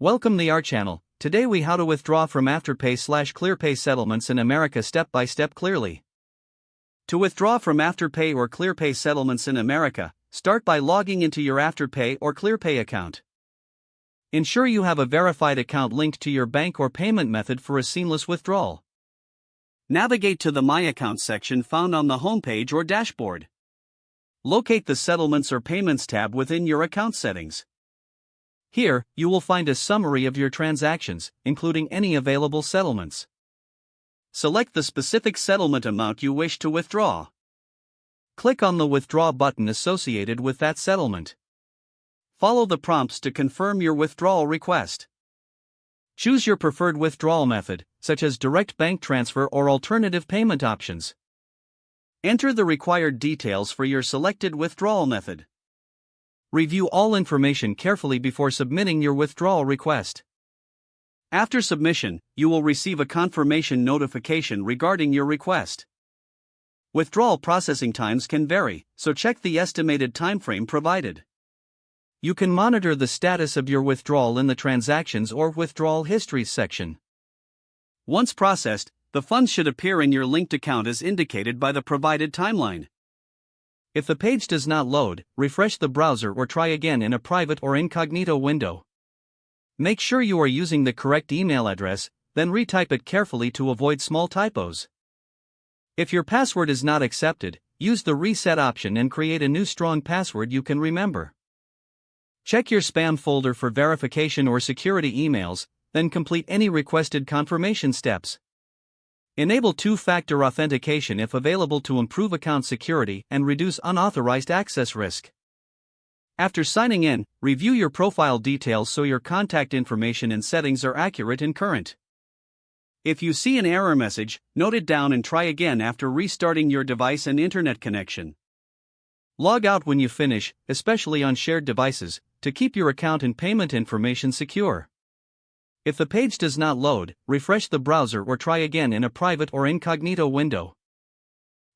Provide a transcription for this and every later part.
Welcome to our channel. Today we how to withdraw from Afterpay/Clearpay settlements in America step by step clearly. To withdraw from Afterpay or Clearpay settlements in America, start by logging into your Afterpay or Clearpay account. Ensure you have a verified account linked to your bank or payment method for a seamless withdrawal. Navigate to the My Account section found on the homepage or dashboard. Locate the Settlements or Payments tab within your account settings. Here, you will find a summary of your transactions, including any available settlements. Select the specific settlement amount you wish to withdraw. Click on the Withdraw button associated with that settlement. Follow the prompts to confirm your withdrawal request. Choose your preferred withdrawal method, such as direct bank transfer or alternative payment options. Enter the required details for your selected withdrawal method. Review all information carefully before submitting your withdrawal request. After submission, you will receive a confirmation notification regarding your request. Withdrawal processing times can vary, so check the estimated timeframe provided. You can monitor the status of your withdrawal in the Transactions or Withdrawal Histories section. Once processed, the funds should appear in your linked account as indicated by the provided timeline. If the page does not load, refresh the browser or try again in a private or incognito window. Make sure you are using the correct email address, then retype it carefully to avoid small typos. If your password is not accepted, use the reset option and create a new strong password you can remember. Check your spam folder for verification or security emails, then complete any requested confirmation steps. Enable two-factor authentication if available to improve account security and reduce unauthorized access risk. After signing in, review your profile details so your contact information and settings are accurate and current. If you see an error message, note it down and try again after restarting your device and internet connection. Log out when you finish, especially on shared devices, to keep your account and payment information secure. If the page does not load, refresh the browser or try again in a private or incognito window.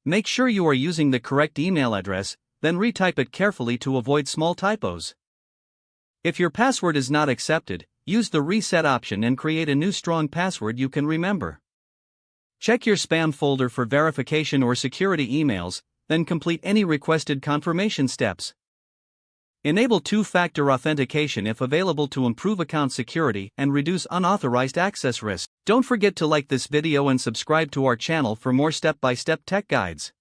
Make sure you are using the correct email address, then retype it carefully to avoid small typos. If your password is not accepted, use the reset option and create a new strong password you can remember. Check your spam folder for verification or security emails, then complete any requested confirmation steps. Enable two-factor authentication if available to improve account security and reduce unauthorized access risk. Don't forget to like this video and subscribe to our channel for more step-by-step tech guides.